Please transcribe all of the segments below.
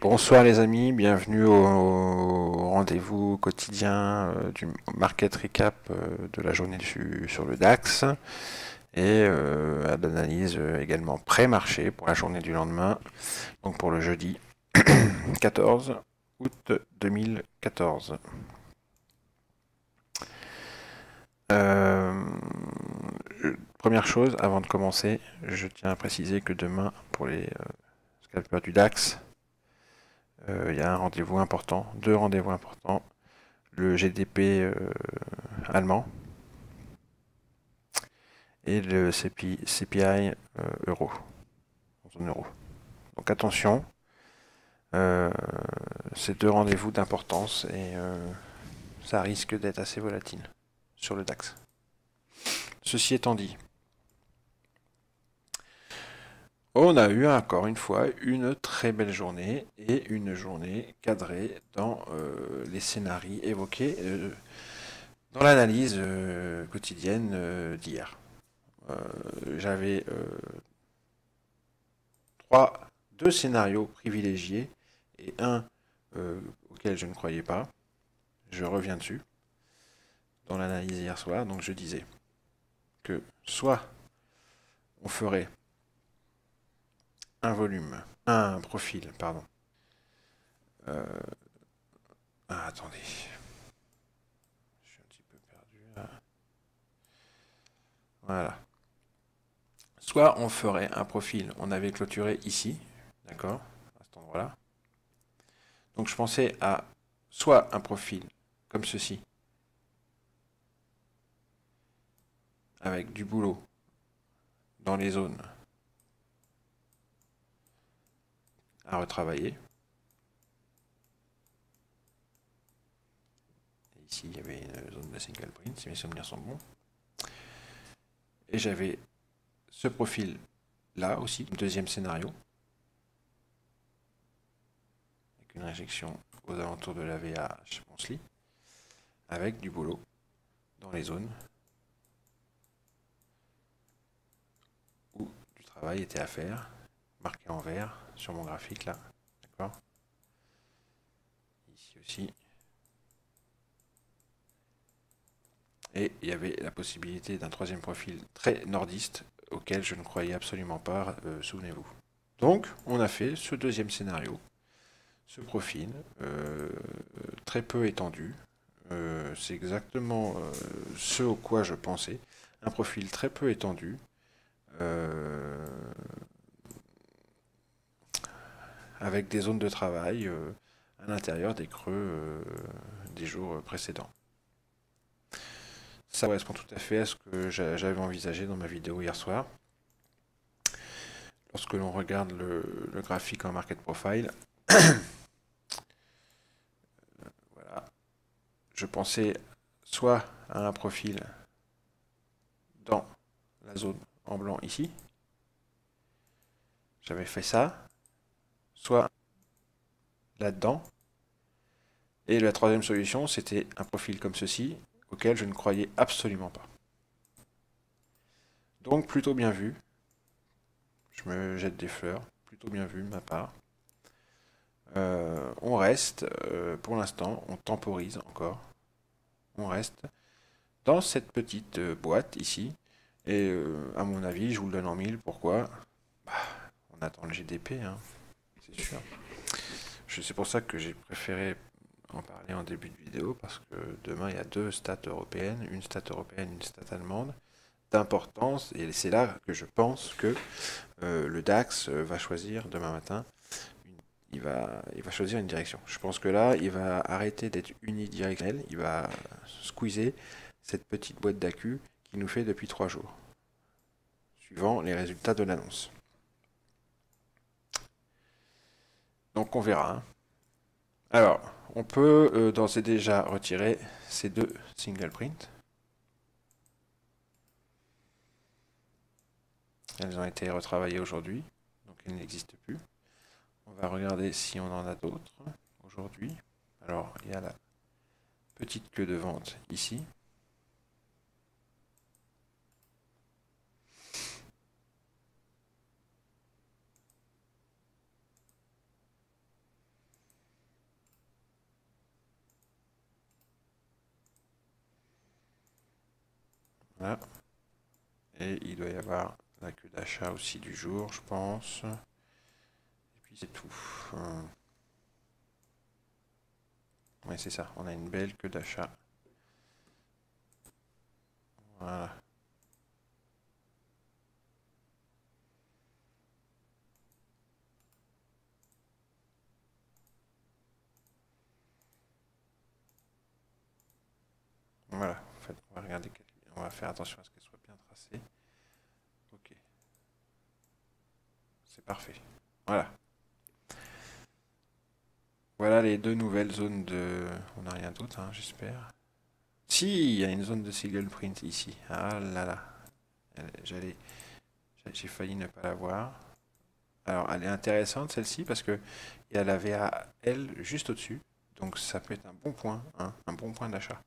Bonsoir les amis, bienvenue au rendez-vous quotidien du market recap de la journée sur le DAX et à l'analyse également pré-marché pour la journée du lendemain, donc pour le jeudi 14 août 2014. Euh, Première chose, avant de commencer, je tiens à préciser que demain, pour les scalpers du DAX, il y a un rendez-vous important, deux rendez-vous importants. Le GDP allemand et le CPI euro, en zone euro. Donc attention, euh, ces deux rendez-vous d'importance et ça risque d'être assez volatile sur le DAX. Ceci étant dit, on a eu encore une fois une très belle journée et une journée cadrée dans les scénarios évoqués dans l'analyse quotidienne d'hier. J'avais deux scénarios privilégiés et un auquel je ne croyais pas. Je reviens dessus dans l'analyse hier soir. Donc je disais que soit on ferait un profil, pardon. Attendez, je suis un petit peu perdu là. Voilà. Soit on ferait un profil, on avait clôturé ici, d'accord, à cet endroit-là. Donc je pensais à soit un profil comme ceci, avec du boulot dans les zones à retravailler. Et ici, il y avait une zone de single print, si mes souvenirs sont bons. Et j'avais ce profil là aussi, deuxième scénario, avec une réjection aux alentours de la VH Monthly, avec du boulot dans les zones où du travail était à faire, marqué en vert sur mon graphique là, d'accord. Ici aussi. Et il y avait la possibilité d'un troisième profil très nordiste auquel je ne croyais absolument pas, souvenez-vous. Donc, on a fait ce deuxième scénario, ce profil, très peu étendu. C'est exactement ce au quoi je pensais. Un profil très peu étendu, avec des zones de travail à l'intérieur des creux des jours précédents. Ça correspond tout à fait à ce que j'avais envisagé dans ma vidéo hier soir. Lorsque l'on regarde le graphique en market profile, voilà, je pensais soit à un profil dans la zone en blanc ici, j'avais fait ça, soit là-dedans, et la troisième solution, c'était un profil comme ceci, auquel je ne croyais absolument pas. Donc plutôt bien vu, je me jette des fleurs, plutôt bien vu de ma part. On reste, pour l'instant, on temporise encore, on reste dans cette petite boîte ici, et à mon avis, je vous le donne en mille, pourquoi? Bah, on attend le GDP, hein, c'est sûr. C'est pour ça que j'ai préféré en parler en début de vidéo, parce que demain il y a deux stats européennes, une stat européenne, une stat allemande, d'importance, et c'est là que je pense que le DAX va choisir demain matin, il va choisir une direction. Je pense que là, il va arrêter d'être unidirectionnel, il va squeezer cette petite boîte d'accu qu'il nous fait depuis 3 jours, suivant les résultats de l'annonce. Donc on verra, hein. Alors, on peut d'ores et déjà retirer ces deux single print. Elles ont été retravaillées aujourd'hui, donc elles n'existent plus. On va regarder si on en a d'autres aujourd'hui. Alors, il y a la petite queue de vente ici. Voilà. Et il doit y avoir la queue d'achat aussi du jour, je pense. Et puis c'est tout. Oui, c'est ça. On a une belle queue d'achat. Voilà. Voilà. En fait, on va regarder. On va faire attention à ce qu'elle soit bien tracée. Ok. C'est parfait. Voilà. Voilà les deux nouvelles zones de... On n'a rien d'autre, hein, j'espère. Si, il y a une zone de single print ici. Ah là là. J'ai failli ne pas la voir. Alors, elle est intéressante celle-ci parce que il y a la VAL juste au-dessus. Donc ça peut être un bon point, hein, un bon point d'achat.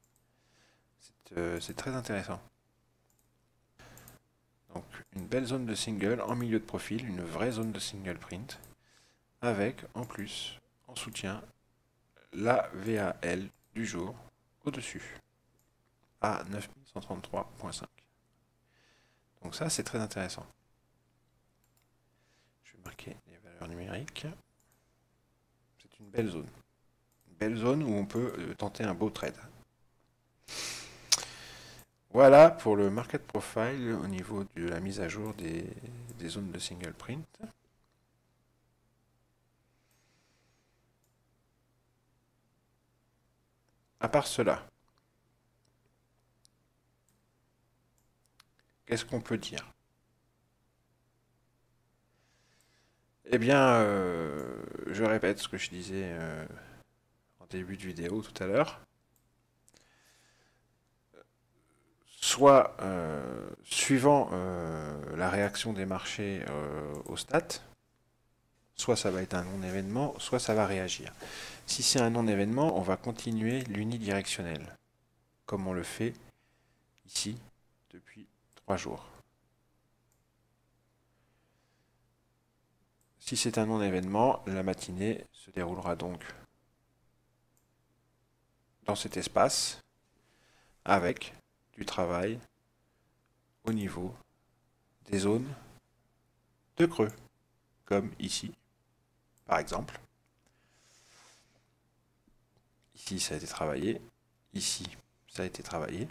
C'est très intéressant. Donc une belle zone de single en milieu de profil, une vraie zone de single print, avec en plus, en soutien, la VAL du jour au-dessus, à 9133.5. Donc ça, c'est très intéressant. Je vais marquer les valeurs numériques. C'est une belle zone. Une belle zone où on peut tenter un beau trade. Voilà pour le market profile au niveau de la mise à jour des zones de single print. À part cela, qu'est-ce qu'on peut dire? Eh bien, je répète ce que je disais en début de vidéo tout à l'heure. Soit suivant la réaction des marchés au stat, soit ça va être un non-événement, soit ça va réagir. Si c'est un non-événement, on va continuer l'unidirectionnel, comme on le fait ici depuis 3 jours. Si c'est un non-événement, la matinée se déroulera donc dans cet espace avec du travail au niveau des zones de creux, comme ici, par exemple. Ici, ça a été travaillé. Ici, ça a été travaillé.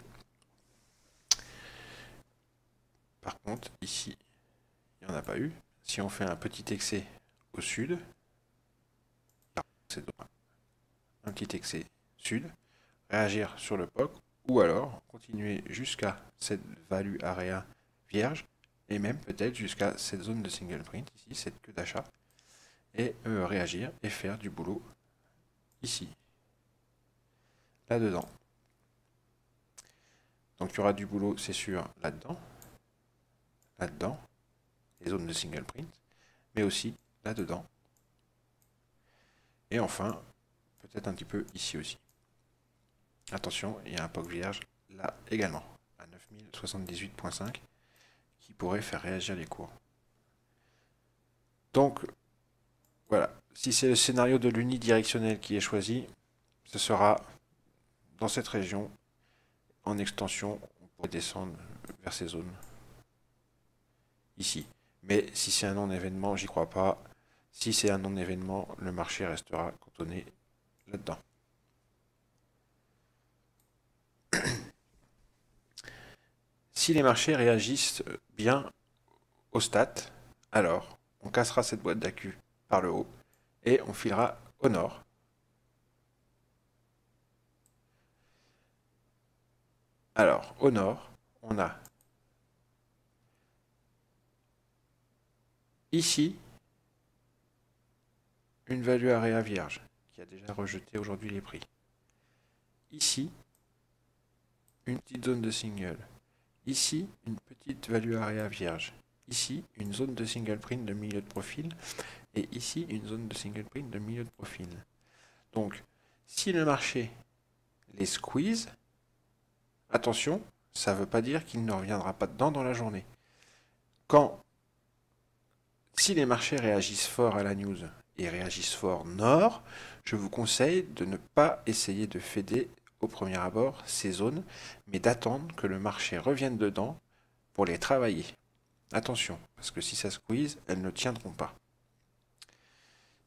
Par contre, ici, il n'y en a pas eu. Si on fait un petit excès au sud, c'est un petit excès sud, réagir sur le POC, ou alors continuer jusqu'à cette value area vierge, et même peut-être jusqu'à cette zone de single print, ici, cette queue d'achat, et réagir et faire du boulot ici, là-dedans. Donc il y aura du boulot, c'est sûr, là-dedans, là-dedans, les zones de single print, mais aussi là-dedans. Et enfin, peut-être un petit peu ici aussi. Attention, il y a un POC vierge là également, à 9078.5, qui pourrait faire réagir les cours. Donc, voilà, si c'est le scénario de l'unidirectionnel qui est choisi, ce sera dans cette région, en extension, on pourrait descendre vers ces zones, ici. Mais si c'est un non-événement, j'y crois pas. Si c'est un non-événement, le marché restera cantonné là-dedans. Si les marchés réagissent bien au stat, alors on cassera cette boîte d'accu par le haut et on filera au nord. Alors, au nord, on a ici une value area vierge qui a déjà rejeté aujourd'hui les prix. Ici, une petite zone de single. Ici, une petite value area vierge. Ici, une zone de single print de milieu de profil. Et ici, une zone de single print de milieu de profil. Donc, si le marché les squeeze, attention, ça ne veut pas dire qu'il ne reviendra pas dedans dans la journée. Si les marchés réagissent fort à la news et réagissent fort nord, je vous conseille de ne pas essayer de fader au premier abord ces zones, mais d'attendre que le marché revienne dedans pour les travailler. Attention, parce que si ça squeeze, elles ne tiendront pas.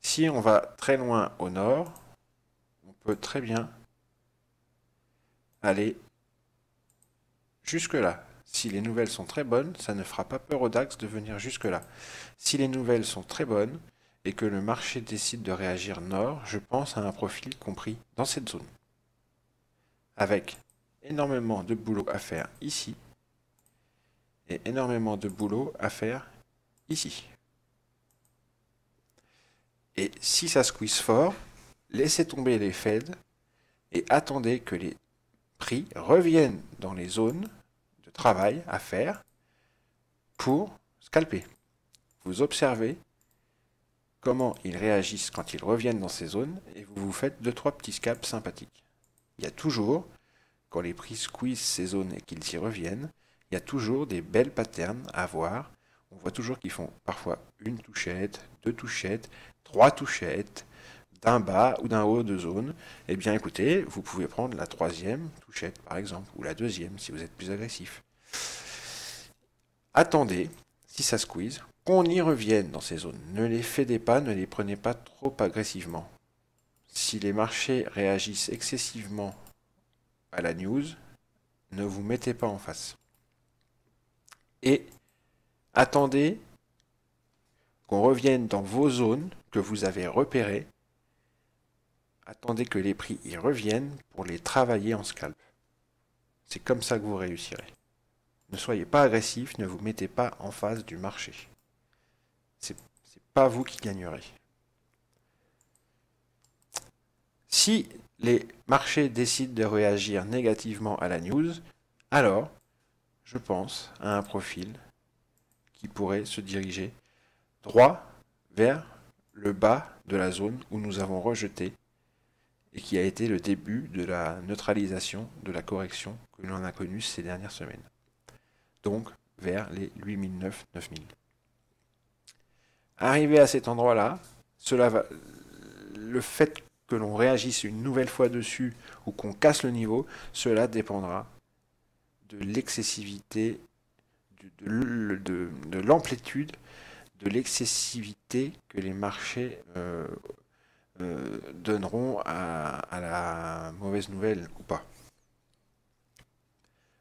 Si on va très loin au nord, on peut très bien aller jusque là. Si les nouvelles sont très bonnes, ça ne fera pas peur au DAX de venir jusque là. Si les nouvelles sont très bonnes et que le marché décide de réagir nord, je pense à un profil compris dans cette zone. Avec énormément de boulot à faire ici et énormément de boulot à faire ici. Et si ça squeeze fort, laissez tomber les Fed et attendez que les prix reviennent dans les zones de travail à faire pour scalper. Vous observez comment ils réagissent quand ils reviennent dans ces zones et vous vous faites 2-3 petits scalps sympathiques. Il y a toujours, quand les prix squeezent ces zones et qu'ils y reviennent, il y a toujours des belles patterns à voir. On voit toujours qu'ils font parfois une touchette, 2 touchettes, 3 touchettes, d'un bas ou d'un haut de zone. Eh bien écoutez, vous pouvez prendre la 3e touchette par exemple, ou la 2e si vous êtes plus agressif. Attendez, si ça squeeze, qu'on y revienne dans ces zones. Ne les fédez pas, ne les prenez pas trop agressivement. Si les marchés réagissent excessivement à la news, ne vous mettez pas en face. Et attendez qu'on revienne dans vos zones que vous avez repérées. Attendez que les prix y reviennent pour les travailler en scalp. C'est comme ça que vous réussirez. Ne soyez pas agressif, ne vous mettez pas en face du marché. C'est pas vous qui gagnerez. Si les marchés décident de réagir négativement à la news, alors je pense à un profil qui pourrait se diriger droit vers le bas de la zone où nous avons rejeté et qui a été le début de la neutralisation de la correction que l'on a connue ces dernières semaines. Donc vers les 8009, 9000. Arrivé à cet endroit-là, le fait que l'on réagisse une nouvelle fois dessus ou qu'on casse le niveau, cela dépendra de l'excessivité, de l'amplitude, de l'excessivité que les marchés donneront à la mauvaise nouvelle ou pas.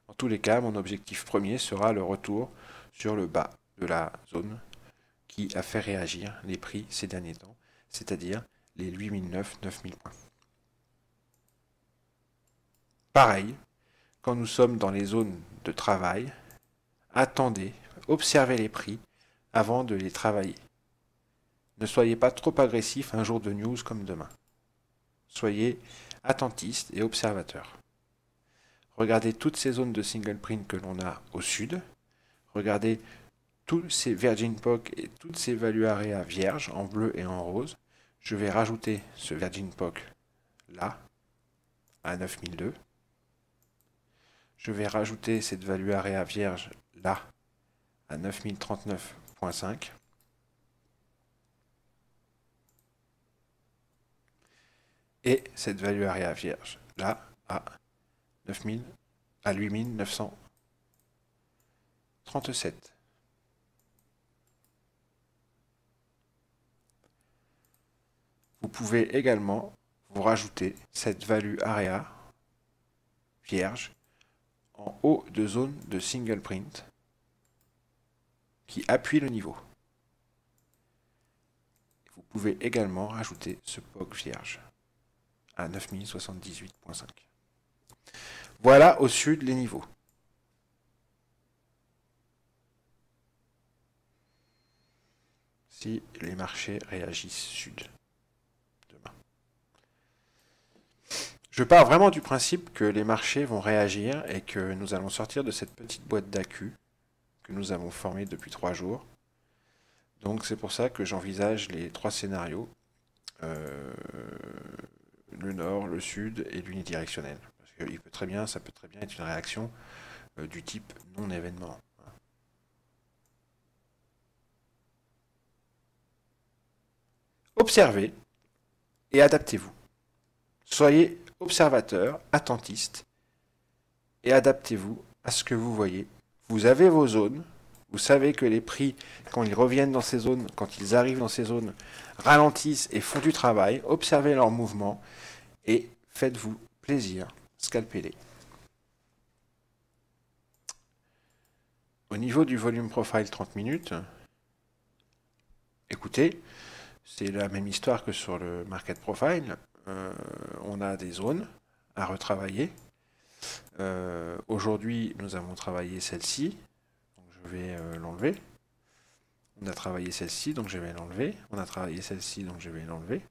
En tous les cas, mon objectif premier sera le retour sur le bas de la zone qui a fait réagir les prix ces derniers temps, c'est-à-dire les 8009, 9000 points. Pareil, quand nous sommes dans les zones de travail, attendez, observez les prix avant de les travailler. Ne soyez pas trop agressif un jour de news comme demain. Soyez attentiste et observateur. Regardez toutes ces zones de single print que l'on a au sud. Regardez tous ces Virgin POC et toutes ces value area vierges en bleu et en rose. Je vais rajouter ce Virgin POC là, à 9002. Je vais rajouter cette value area vierge là, à 9039.5. Et cette value area vierge là, à 8937. Vous pouvez également vous rajouter cette value area vierge en haut de zone de single print qui appuie le niveau. Vous pouvez également rajouter ce POC vierge à 9078.5. Voilà au sud les niveaux. Si les marchés réagissent sud demain. Je pars vraiment du principe que les marchés vont réagir et que nous allons sortir de cette petite boîte d'AQ que nous avons formée depuis 3 jours. Donc c'est pour ça que j'envisage les 3 scénarios. Le nord, le sud et l'unidirectionnel. Parce que ça peut très bien être une réaction du type non-événement. Observez et adaptez-vous. Soyez observateur, attentiste, et adaptez-vous à ce que vous voyez. Vous avez vos zones, vous savez que les prix, quand ils reviennent dans ces zones, quand ils arrivent dans ces zones, ralentissent et font du travail, observez leurs mouvements, et faites-vous plaisir, scalpez-les. Au niveau du volume profile 30 minutes, écoutez, c'est la même histoire que sur le market profile. On a des zones à retravailler. Aujourd'hui, nous avons travaillé celle-ci. Donc je vais l'enlever. On a travaillé celle-ci, donc je vais l'enlever. On a travaillé celle-ci, donc je vais l'enlever.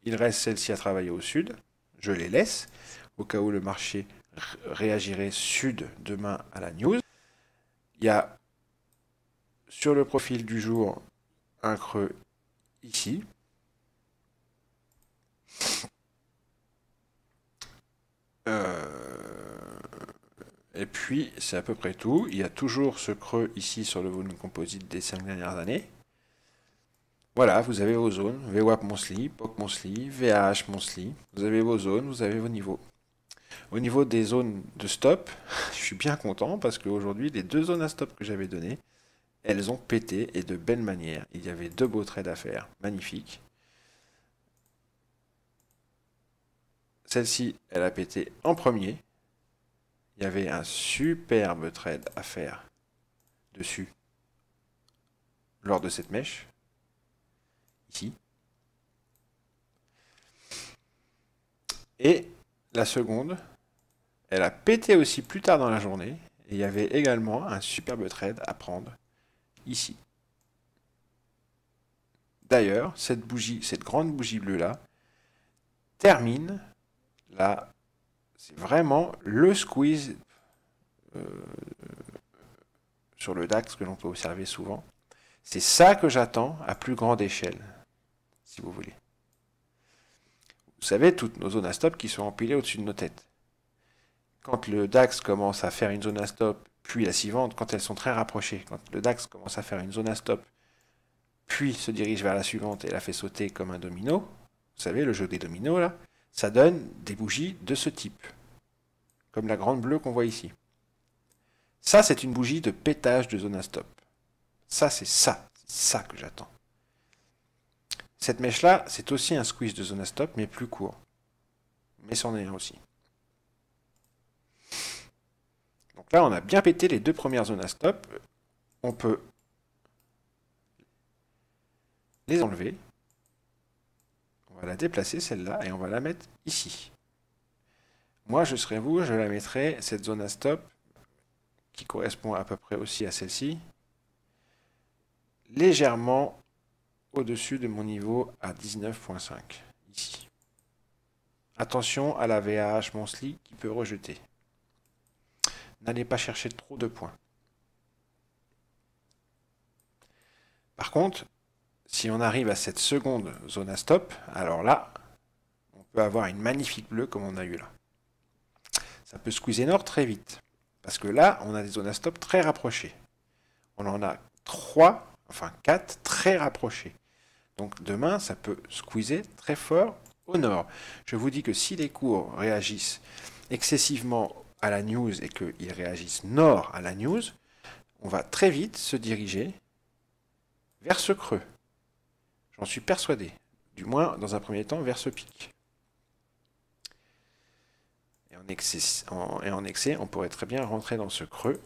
Il reste celle-ci à travailler au sud. Je les laisse, au cas où le marché réagirait sud demain à la news. Il y a sur le profil du jour un creux ici. Et puis, c'est à peu près tout. Il y a toujours ce creux ici sur le volume composite des 5 dernières années. Voilà, vous avez vos zones. VWAP Monthly, POC Monthly, VAH Monthly. Vous avez vos zones, vous avez vos niveaux. Au niveau des zones de stop, je suis bien content parce qu'aujourd'hui, les 2 zones à stop que j'avais données, elles ont pété et de belle manière. Il y avait 2 beaux trades à faire. Magnifique. Celle-ci, elle a pété en premier. Il y avait un superbe trade à faire dessus lors de cette mèche. Ici. Et la seconde, elle a pété aussi plus tard dans la journée. Et il y avait également un superbe trade à prendre ici. D'ailleurs, cette bougie, cette grande bougie bleue là, termine là. C'est vraiment le squeeze sur le DAX que l'on peut observer souvent. C'est ça que j'attends à plus grande échelle, si vous voulez. Vous savez, toutes nos zones à stop qui sont empilées au-dessus de nos têtes. Quand le DAX commence à faire une zone à stop, puis la suivante, quand elles sont très rapprochées, quand le DAX commence à faire une zone à stop, puis se dirige vers la suivante et la fait sauter comme un domino, vous savez, le jeu des dominos là, ça donne des bougies de ce type. Comme la grande bleue qu'on voit ici. Ça, c'est une bougie de pétage de zone à stop. Ça, c'est ça que j'attends. Cette mèche-là, c'est aussi un squeeze de zone à stop, mais plus court. Mais c'en est un aussi. Donc là, on a bien pété les 2 premières zones à stop. On peut les enlever. On va la déplacer, celle-là, et on va la mettre ici. Moi, je serais vous, je la mettrais, cette zone à stop, qui correspond à peu près aussi à celle-ci, légèrement au-dessus de mon niveau à 19.5, ici. Attention à la VAH Monthly qui peut rejeter. N'allez pas chercher trop de points. Par contre, si on arrive à cette seconde zone à stop, alors là, on peut avoir une magnifique bleue comme on a eu là. Ça peut squeezer nord très vite. Parce que là, on a des zones à stop très rapprochées. On en a 3, enfin 4 très rapprochées. Donc demain, ça peut squeezer très fort au nord. Je vous dis que si les cours réagissent excessivement à la news et qu'ils réagissent nord à la news, on va très vite se diriger vers ce creux. J'en suis persuadé. Du moins, dans un premier temps, vers ce pic. Et en excès, on pourrait très bien rentrer dans ce creux,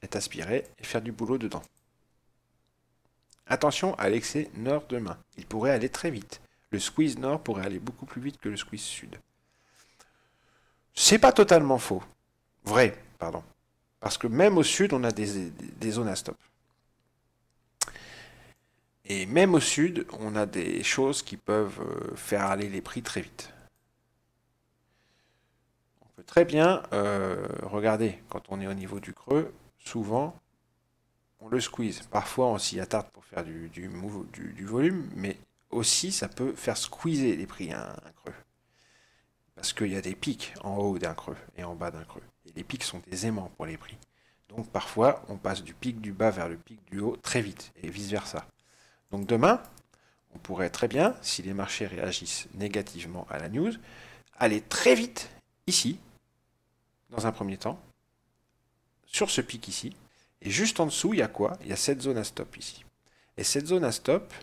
être aspiré et faire du boulot dedans. Attention à l'excès nord demain. Il pourrait aller très vite. Le squeeze nord pourrait aller beaucoup plus vite que le squeeze sud. C'est pas totalement faux. Vrai, pardon. Parce que même au sud, on a des zones à stop. Et même au sud, on a des choses qui peuvent faire aller les prix très vite. On peut très bien regarder, quand on est au niveau du creux, souvent, on le squeeze. Parfois, on s'y attarde pour faire du volume, mais aussi, ça peut faire squeezer les prix un creux. Parce qu'il y a des pics en haut d'un creux et en bas d'un creux. Et les pics sont des aimants pour les prix. Donc parfois, on passe du pic du bas vers le pic du haut très vite, et vice-versa. Donc demain, on pourrait très bien, si les marchés réagissent négativement à la news, aller très vite ici, dans un premier temps, sur ce pic ici. Et juste en dessous, il y a quoi? Il y a cette zone à stop ici. Et cette zone à stop,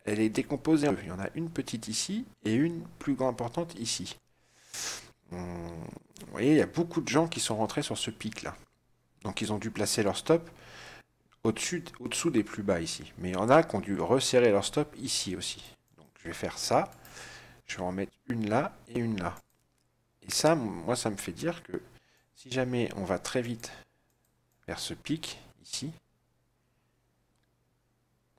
elle est décomposée en deux. Il y en a une petite ici et une plus importante ici. Vous voyez, il y a beaucoup de gens qui sont rentrés sur ce pic-là. Donc ils ont dû placer leur stop au-dessous des plus bas ici. Mais il y en a qui ont dû resserrer leur stop ici aussi. Donc je vais faire ça. Je vais en mettre une là et une là. Et ça, moi, ça me fait dire que si jamais on va très vite vers ce pic ici,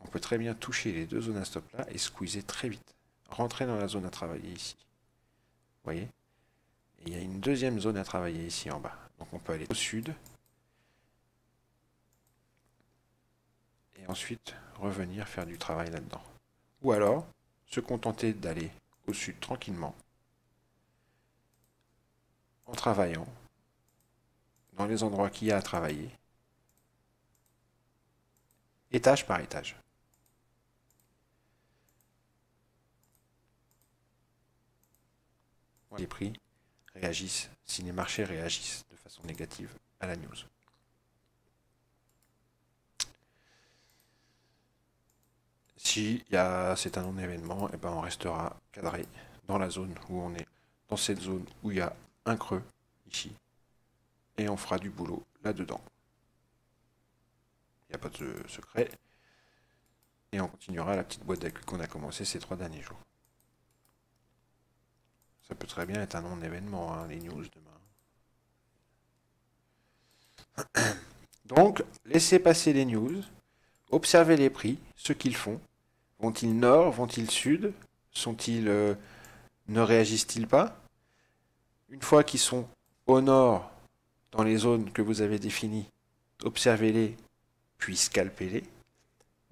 on peut très bien toucher les deux zones à stop là et squeezer très vite. Rentrer dans la zone à travailler ici. Vous voyez? Et il y a une deuxième zone à travailler ici en bas. Donc on peut aller au sud. Et ensuite revenir faire du travail là-dedans. Ou alors se contenter d'aller au sud tranquillement. En travaillant dans les endroits qu'il y a à travailler. Étage par étage. Les prix réagissent, si les marchés réagissent de façon négative à la news. Si c'est un non-événement, et ben on restera cadré dans la zone où on est, dans cette zone où il y a un creux, ici, et on fera du boulot là-dedans. Il n'y a pas de secret. Et on continuera la petite boîte d'accueil qu'on a commencé ces 3 derniers jours. Ça peut très bien être un non-événement, hein, les news demain. Donc, laissez passer les news, observez les prix, ce qu'ils font. Vont-ils nord, vont-ils sud? Ne réagissent-ils pas? Une fois qu'ils sont au nord, dans les zones que vous avez définies, observez-les, puis scalpez-les.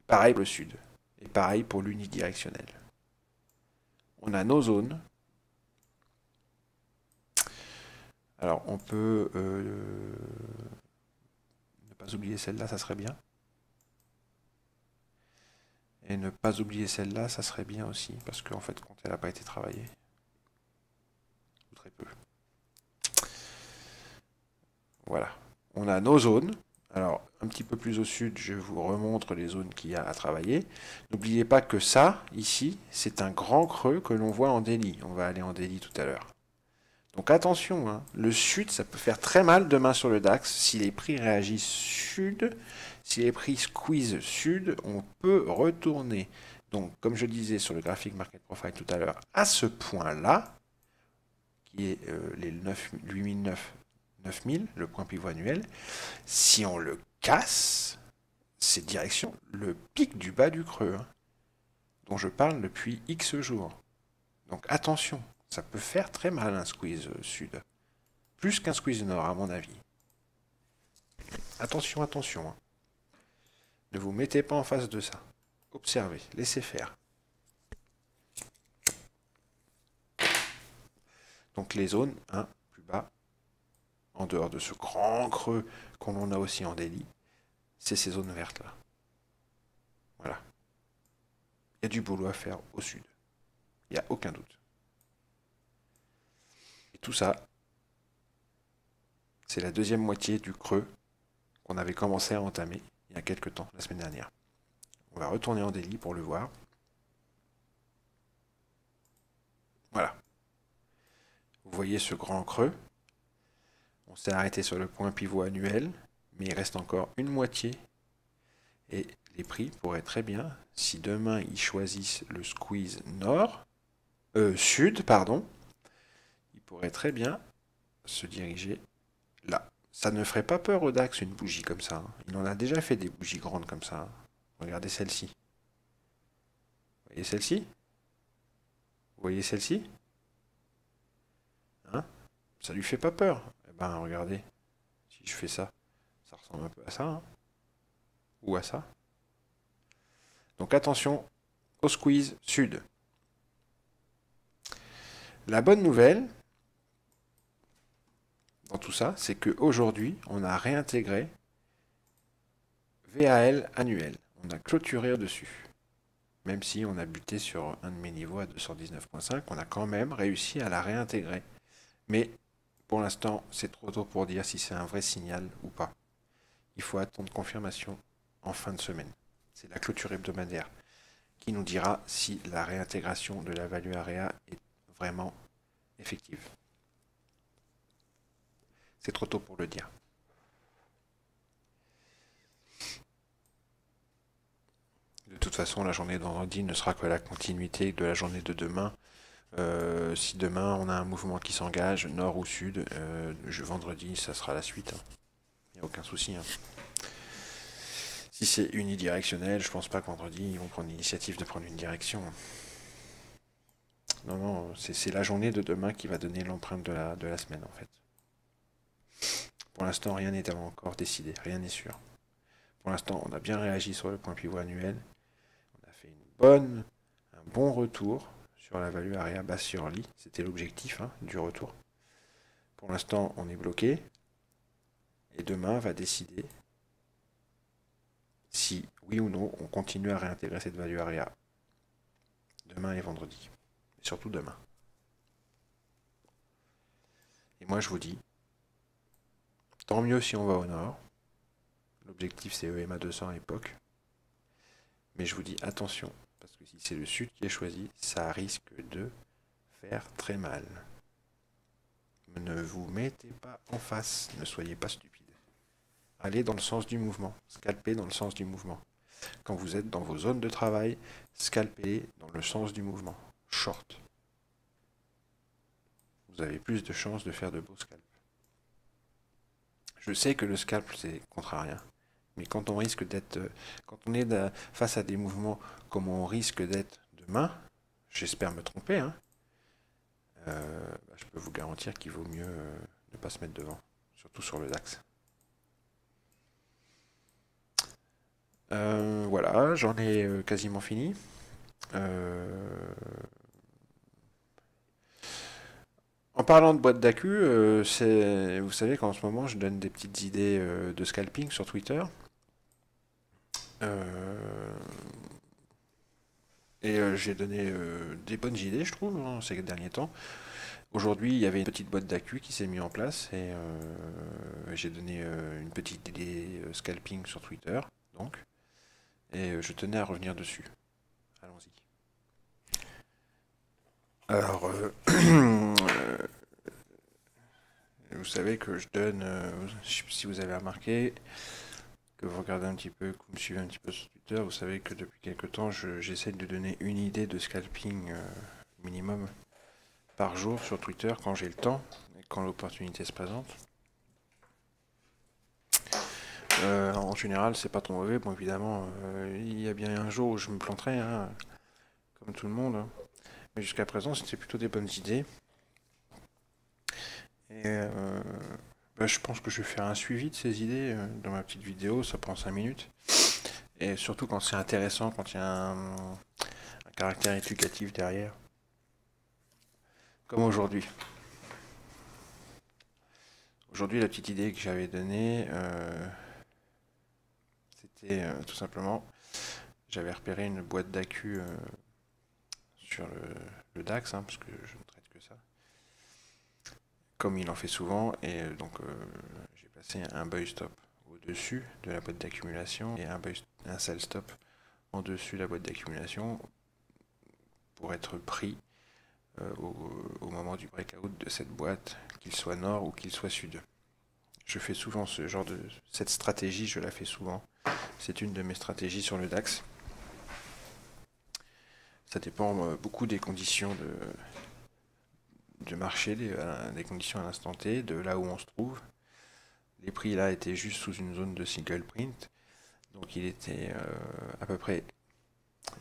Pareil pour le sud, et pareil pour l'unidirectionnel. On a nos zones. Alors, on peut ne pas oublier celle-là, ça serait bien. Et ne pas oublier celle-là, ça serait bien aussi, parce qu'en fait, quand elle n'a pas été travaillée, ou très peu. Voilà. On a nos zones. Alors, un petit peu plus au sud, je vous remontre les zones qu'il y a à travailler. N'oubliez pas que ça, ici, c'est un grand creux que l'on voit en daily. On va aller en daily tout à l'heure. Donc attention, hein, le sud, ça peut faire très mal demain sur le DAX. Si les prix réagissent sud, si les prix squeeze sud, on peut retourner. Donc, comme je disais sur le graphique Market Profile tout à l'heure, à ce point-là, qui est les 8009, 9000, le point pivot annuel, si on le casse, c'est direction le pic du bas du creux, hein, dont je parle depuis X jours. Donc attention. Ça peut faire très mal un squeeze sud. Plus qu'un squeeze nord, à mon avis. Attention, attention. Hein. Ne vous mettez pas en face de ça. Observez, laissez faire. Donc les zones, plus bas, en dehors de ce grand creux qu'on a aussi en daily, c'est ces zones vertes là. Voilà. Il y a du boulot à faire au sud. Il n'y a aucun doute. Tout ça, c'est la deuxième moitié du creux qu'on avait commencé à entamer il y a quelques temps, la semaine dernière. On va retourner en daily pour le voir. Voilà. Vous voyez ce grand creux. On s'est arrêté sur le point pivot annuel, mais il reste encore une moitié. Et les prix pourraient très bien, si demain ils choisissent le squeeze sud, pardon, pourrait très bien se diriger là. Ça ne ferait pas peur au DAX une bougie comme ça. Hein. Il en a déjà fait des bougies grandes comme ça. Hein. Regardez celle-ci. Vous voyez celle-ci? Vous voyez celle-ci? Hein? Ça lui fait pas peur. Eh ben regardez. Si je fais ça, ça ressemble un peu à ça. Hein. Ou à ça. Donc attention au squeeze sud. La bonne nouvelle, dans tout ça, c'est qu'aujourd'hui, on a réintégré VAL annuel. On a clôturé au-dessus. Même si on a buté sur un de mes niveaux à 219.5, on a quand même réussi à la réintégrer. Mais pour l'instant, c'est trop tôt pour dire si c'est un vrai signal ou pas. Il faut attendre confirmation en fin de semaine. C'est la clôture hebdomadaire qui nous dira si la réintégration de la value area est vraiment effective. C'est trop tôt pour le dire. De toute façon, la journée de vendredi ne sera que la continuité de la journée de demain. Si demain on a un mouvement qui s'engage, nord ou sud, vendredi, ça sera la suite. Il n'y a aucun souci. Si c'est unidirectionnel, je pense pas que vendredi, ils vont prendre l'initiative de prendre une direction. Non, non, c'est la journée de demain qui va donner l'empreinte de la semaine, en fait. Pour l'instant, rien n'est encore décidé, rien n'est sûr. Pour l'instant, on a bien réagi sur le point pivot annuel. On a fait un bon retour sur la value area basse sur lit. C'était l'objectif du retour. Pour l'instant, on est bloqué. Et demain va décider si, oui ou non, on continue à réintégrer cette value area. Demain et vendredi. Et surtout demain. Et moi, je vous dis, tant mieux si on va au nord. L'objectif, c'est EMA 200 à l'époque. Mais je vous dis attention, parce que si c'est le sud qui est choisi, ça risque de faire très mal. Ne vous mettez pas en face, ne soyez pas stupide. Allez dans le sens du mouvement, scalpez dans le sens du mouvement. Quand vous êtes dans vos zones de travail, scalpez dans le sens du mouvement. Short. Vous avez plus de chances de faire de beaux scalps. Je sais que le scalp, c'est contrariant. Mais quand on risque d'être, quand on est face à des mouvements comme on risque d'être demain, j'espère me tromper, je peux vous garantir qu'il vaut mieux ne pas se mettre devant, surtout sur le DAX. Voilà, j'en ai quasiment fini. En parlant de boîte d'accu, vous savez qu'en ce moment je donne des petites idées de scalping sur Twitter. J'ai donné des bonnes idées, je trouve, ces derniers temps. Aujourd'hui, il y avait une petite boîte d'accu qui s'est mise en place et j'ai donné une petite idée scalping sur Twitter, donc. Et je tenais à revenir dessus. Allons-y. Alors, vous savez que je donne, si vous avez remarqué, que vous regardez un petit peu, que vous me suivez un petit peu sur Twitter, vous savez que depuis quelques temps, j'essaie de donner une idée de scalping minimum par jour sur Twitter quand j'ai le temps et quand l'opportunité se présente. En général, c'est pas trop mauvais. Bon, évidemment, il y a bien un jour où je me planterai, comme tout le monde. Mais jusqu'à présent, c'était plutôt des bonnes idées. Et je pense que je vais faire un suivi de ces idées dans ma petite vidéo. Ça prend 5 minutes. Et surtout quand c'est intéressant, quand il y a un caractère éducatif derrière. Comme aujourd'hui. Aujourd'hui, la petite idée que j'avais donnée, c'était tout simplement, j'avais repéré une boîte d'accu sur le DAX, parce que je ne traite que ça, comme il en fait souvent, et donc j'ai passé un buy stop au-dessus de la boîte d'accumulation et un sell stop en dessus de la boîte d'accumulation pour être pris au moment du breakout de cette boîte, qu'il soit nord ou qu'il soit sud. Je fais souvent cette stratégie, je la fais souvent. C'est une de mes stratégies sur le DAX. Ça dépend beaucoup des conditions de marché, des conditions à l'instant T, de là où on se trouve. Les prix là étaient juste sous une zone de single print. Donc il était à peu près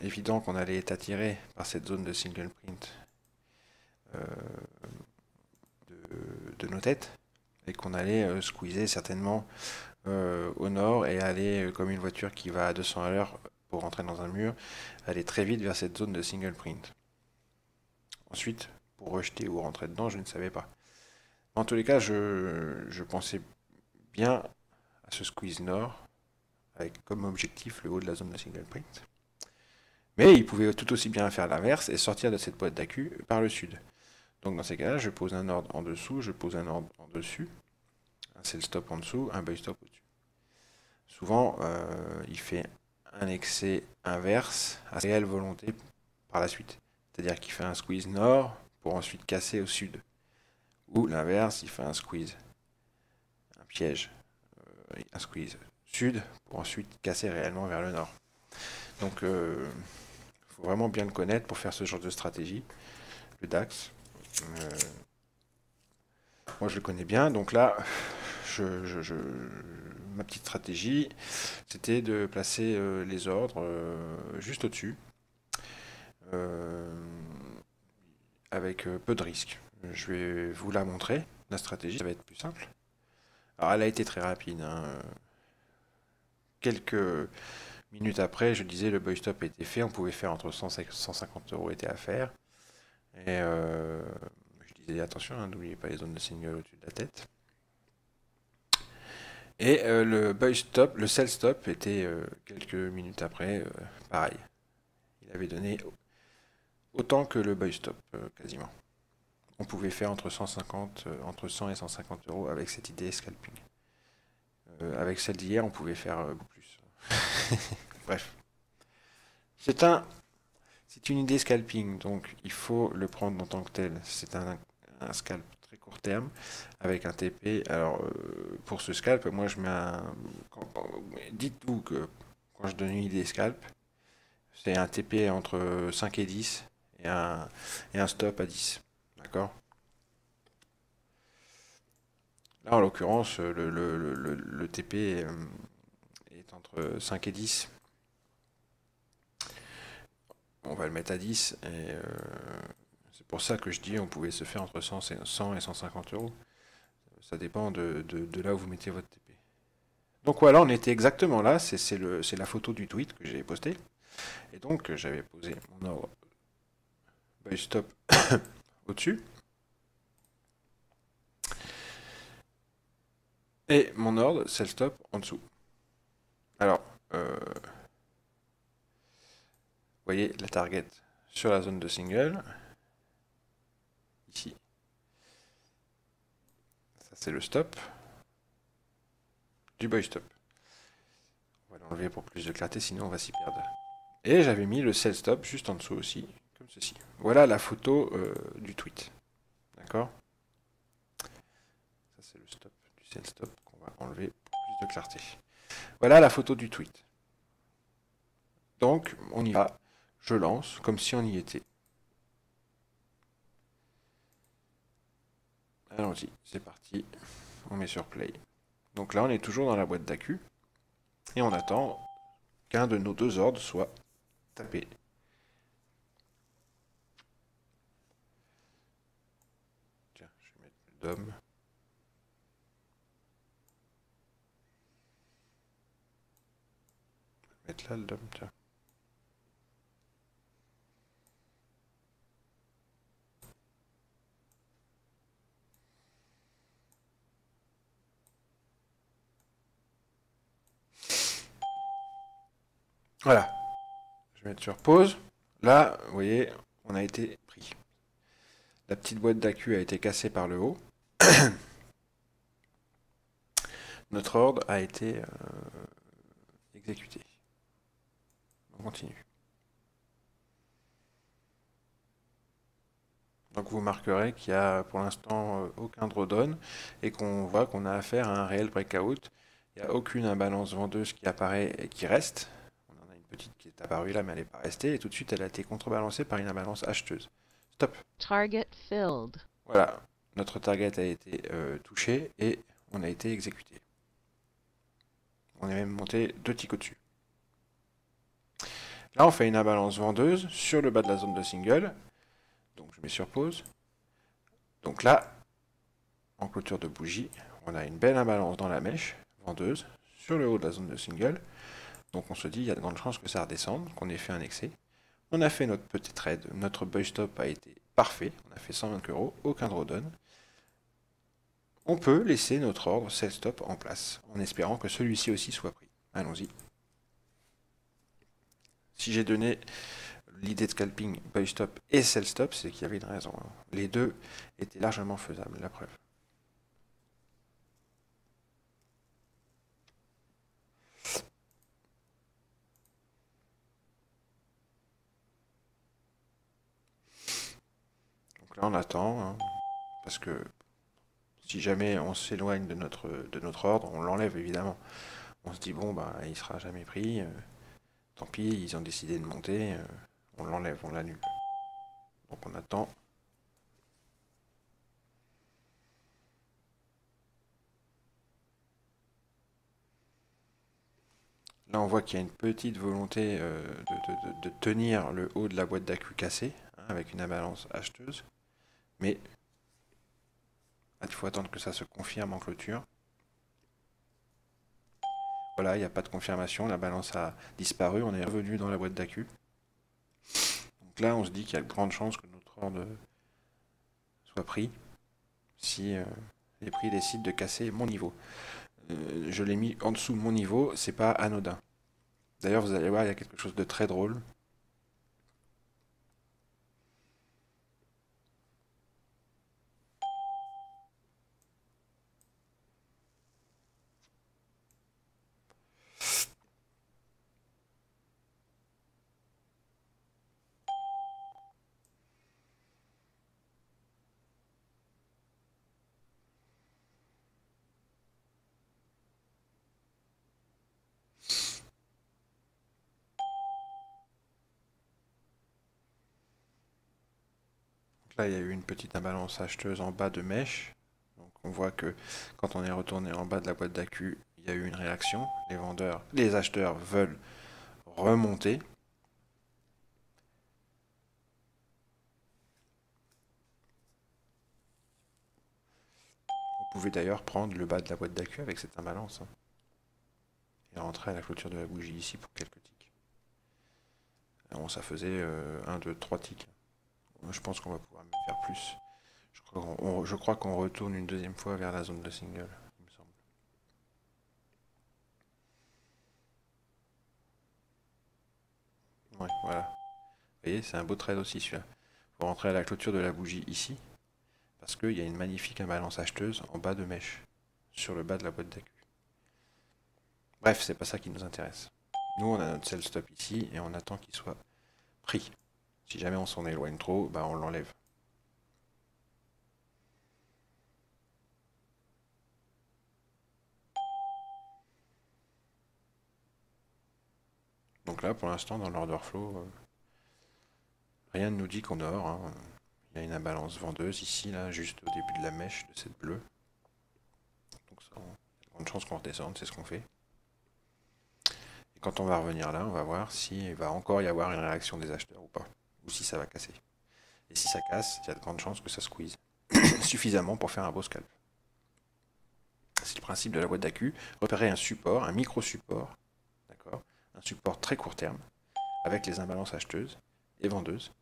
évident qu'on allait être attiré par cette zone de single print de nos têtes et qu'on allait squeezer certainement au nord et aller comme une voiture qui va à 200 à l'heure pour rentrer dans un mur, aller très vite vers cette zone de single print. Ensuite, pour rejeter ou rentrer dedans, je ne savais pas. En tous les cas, je pensais bien à ce squeeze nord avec comme objectif le haut de la zone de single print. Mais il pouvait tout aussi bien faire l'inverse et sortir de cette boîte d'accu par le sud. Donc dans ces cas-là, je pose un ordre en dessous, je pose un ordre en dessus, un sell stop en dessous, un buy stop au-dessus. Souvent, il fait un excès inverse à sa réelle volonté par la suite. C'est-à-dire qu'il fait un squeeze nord pour ensuite casser au sud. Ou l'inverse, il fait un squeeze, un piège, un squeeze sud pour ensuite casser réellement vers le nord. Donc, faut vraiment bien le connaître pour faire ce genre de stratégie, le DAX. Moi, je le connais bien, donc là, ma petite stratégie, c'était de placer les ordres juste au-dessus, avec peu de risques. Je vais vous la montrer, la stratégie, ça va être plus simple. Alors, elle a été très rapide, hein. Quelques minutes après, je disais, le buy stop était fait, on pouvait faire entre 100 et 150 euros était à faire. Et je disais, attention, hein, n'oubliez pas les zones de signal au-dessus de la tête. Et le buy stop, le sell stop était quelques minutes après, pareil. Il avait donné autant que le buy stop, quasiment. On pouvait faire entre 150, entre 100 et 150 euros avec cette idée scalping. Avec celle d'hier, on pouvait faire beaucoup plus. Bref. C'est une idée scalping, donc il faut le prendre en tant que tel. C'est un scalp très court terme avec un TP. Alors pour ce scalp, moi je mets un. Dites-vous que quand je donne une idée scalp, c'est un TP entre 5 et 10 et un stop à 10. D'accord? Là en l'occurrence, le TP est entre 5 et 10. On va le mettre à 10 et c'est pour ça que je dis on pouvait se faire entre 100 et 150 euros. Ça dépend de là où vous mettez votre TP. Donc voilà, on était exactement là. C'est la photo du tweet que j'ai posté. Et donc j'avais posé mon ordre buy stop au-dessus. Et mon ordre sell stop en dessous. Alors, vous voyez la target sur la zone de single. Ici. Ça c'est le stop du buy stop. On va l'enlever pour plus de clarté, sinon on va s'y perdre. Et j'avais mis le sell stop juste en dessous aussi, comme ceci. Voilà la photo du tweet. D'accord? Ça c'est le stop du sell stop qu'on va enlever pour plus de clarté. Voilà la photo du tweet. Donc on y va. Je lance comme si on y était. Allons-y, c'est parti. On met sur play. Donc là on est toujours dans la boîte d'accu. Et on attend qu'un de nos deux ordres soit tapé. Tiens, je vais mettre le DOM. Je vais mettre là le DOM, tiens. Voilà. Je vais mettre sur pause. Là, vous voyez, on a été pris. La petite boîte d'accu a été cassée par le haut. Notre ordre a été exécuté. On continue. Donc vous marquerez qu'il n'y a pour l'instant aucun drawdown et qu'on voit qu'on a affaire à un réel breakout. Il n'y a aucune imbalance vendeuse qui apparaît et qui reste. On en a une petite qui est apparue là, mais elle n'est pas restée. Et tout de suite, elle a été contrebalancée par une imbalance acheteuse. Stop. Target filled. Voilà. Notre target a été touché et on a été exécuté. On est même monté 2 ticks au-dessus. Là, on fait une imbalance vendeuse sur le bas de la zone de single. Donc, je mets sur pause. Donc là, en clôture de bougie, on a une belle imbalance dans la mèche vendeuse sur le haut de la zone de single. Donc, on se dit, il y a de grandes chances que ça redescende, qu'on ait fait un excès. On a fait notre petit trade. Notre buy stop a été parfait. On a fait 120 euros, aucun drawdown. On peut laisser notre ordre sell stop en place, en espérant que celui-ci aussi soit pris. Allons-y. Si j'ai donné l'idée de scalping, buy stop et sell stop, c'est qu'il y avait une raison. Les deux étaient largement faisables, la preuve. Donc là, on attend, hein, parce que si jamais on s'éloigne de notre ordre, on l'enlève évidemment. On se dit, bon, bah, il sera jamais pris, tant pis, ils ont décidé de monter, on l'enlève, on l'annule. Donc on attend. Là, on voit qu'il y a une petite volonté de tenir le haut de la boîte d'accu cassée, hein, avec une imbalance acheteuse. Mais il faut attendre que ça se confirme en clôture. Voilà, il n'y a pas de confirmation, la balance a disparu, on est revenu dans la boîte d'accu. Donc là, on se dit qu'il y a de grandes chances que notre ordre soit pris si les prix décident de casser mon niveau. Je l'ai mis en dessous de mon niveau, c'est pas anodin. D'ailleurs, vous allez voir, il y a quelque chose de très drôle. Là, il y a eu une petite imbalance acheteuse en bas de mèche. Donc, on voit que quand on est retourné en bas de la boîte d'accu, il y a eu une réaction. Les acheteurs veulent remonter. Vous pouvez d'ailleurs prendre le bas de la boîte d'accu avec cette imbalance, hein, et rentrer à la clôture de la bougie ici pour quelques ticks. Alors, ça faisait 1, 2, 3 ticks. Je pense qu'on va pouvoir même faire plus. Je crois qu'on retourne une deuxième fois vers la zone de single, il me semble. Ouais, voilà. Vous voyez, c'est un beau trade aussi celui-là. Il faut rentrer à la clôture de la bougie ici, parce qu'il y a une magnifique imbalance acheteuse en bas de mèche, sur le bas de la boîte d'accu. Bref, c'est pas ça qui nous intéresse. Nous, on a notre sell stop ici, et on attend qu'il soit pris. Si jamais on s'en éloigne trop, bah on l'enlève. Donc là, pour l'instant, dans l'order flow, rien ne nous dit qu'on dort, hein. Il y a une imbalance vendeuse ici, là, juste au début de la mèche de cette bleue. Donc ça, il y a de grandes chances qu'on redescende, c'est ce qu'on fait. Et quand on va revenir là, on va voir s'il va encore y avoir une réaction des acheteurs ou pas. Ou si ça va casser. Et si ça casse, il y a de grandes chances que ça squeeze suffisamment pour faire un beau scalp. C'est le principe de la boîte d'accu. Repérer un support, un micro-support, d'accord, un support très court terme, avec les imbalances acheteuses et vendeuses,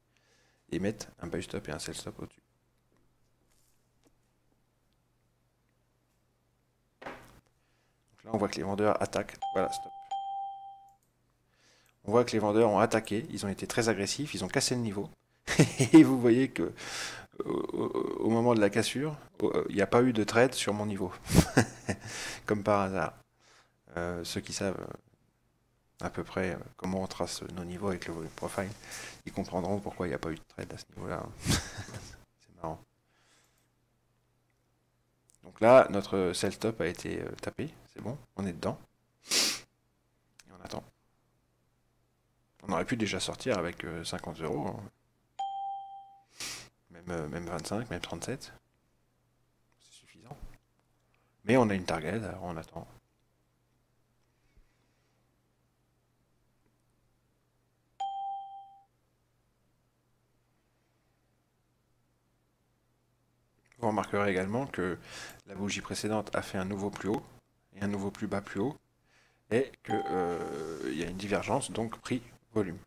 et mettre un buy stop et un sell stop au-dessus. Donc là, on voit que les vendeurs attaquent. Voilà, stop. On voit que les vendeurs ont attaqué, ils ont été très agressifs, ils ont cassé le niveau. Et vous voyez que au moment de la cassure, il n'y a pas eu de trade sur mon niveau. Comme par hasard. Ceux qui savent à peu près comment on trace nos niveaux avec le volume profile, ils comprendront pourquoi il n'y a pas eu de trade à ce niveau-là. C'est marrant. Donc là, notre sell stop a été tapé, c'est bon, on est dedans. Et on attend. On aurait pu déjà sortir avec 50 euros, hein. Même 25, même 37. C'est suffisant. Mais on a une target, alors on attend. Vous remarquerez également que la bougie précédente a fait un nouveau plus haut et un nouveau plus bas plus haut, et qu'il y a une divergence, donc prix-volume.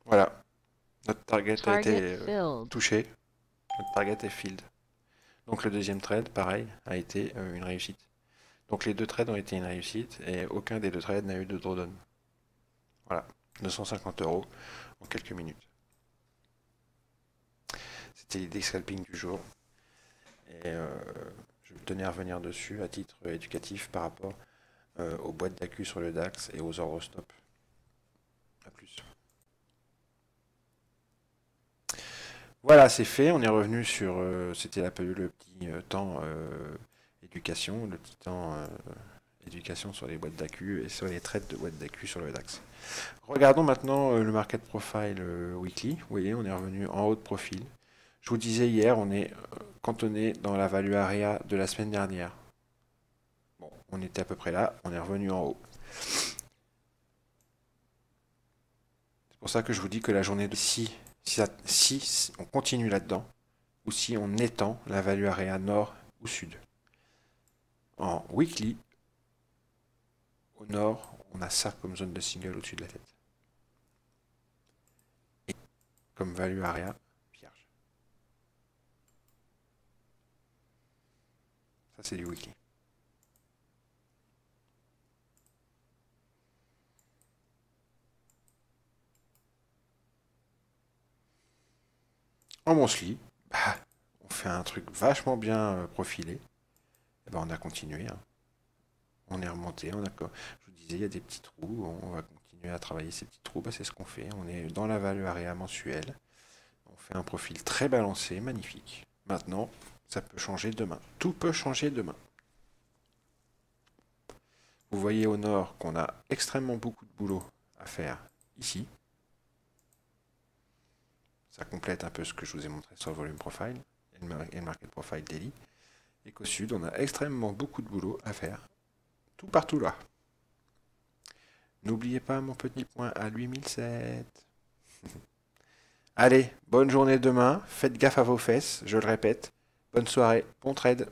Voilà, notre target a été touché, notre target est filled. Donc le deuxième trade, pareil, a été une réussite. Donc les deux trades ont été une réussite et aucun des deux trades n'a eu de drawdown. Voilà, 250 € en quelques minutes. C'était l'idée scalping du jour. Et je tenais à revenir dessus à titre éducatif par rapport aux boîtes d'accu sur le DAX et aux ordres stop. A plus. Voilà, c'est fait. On est revenu sur. C'était le petit temps éducation, le petit temps éducation sur les boîtes d'accu et sur les trades de boîtes d'accu sur le DAX. Regardons maintenant le market profile weekly. Vous voyez, on est revenu en haut de profil. Je vous disais hier, on est cantonné dans la value area de la semaine dernière. Bon, on était à peu près là, on est revenu en haut. C'est pour ça que je vous dis que la journée de si on continue là-dedans, ou si on étend la value area nord ou sud. En weekly, au nord, on a ça comme zone de single au-dessus de la tête. Et comme value area, vierge. Ça, c'est du weekly. En monthly, on fait un truc vachement bien profilé. Et ben, on a continué. Hein. On est remonté. Je vous disais, il y a des petits trous. On va continuer à travailler ces petits trous. C'est ce qu'on fait. On est dans la value area mensuelle. On fait un profil très balancé, magnifique. Maintenant, ça peut changer demain. Tout peut changer demain. Vous voyez au nord qu'on a extrêmement beaucoup de boulot à faire ici. Ça complète un peu ce que je vous ai montré sur le volume profile et le market profile daily. Et qu'au sud, on a extrêmement beaucoup de boulot à faire. Tout partout là. N'oubliez pas mon petit point à 8007. Allez, bonne journée demain. Faites gaffe à vos fesses, je le répète. Bonne soirée, bon trade.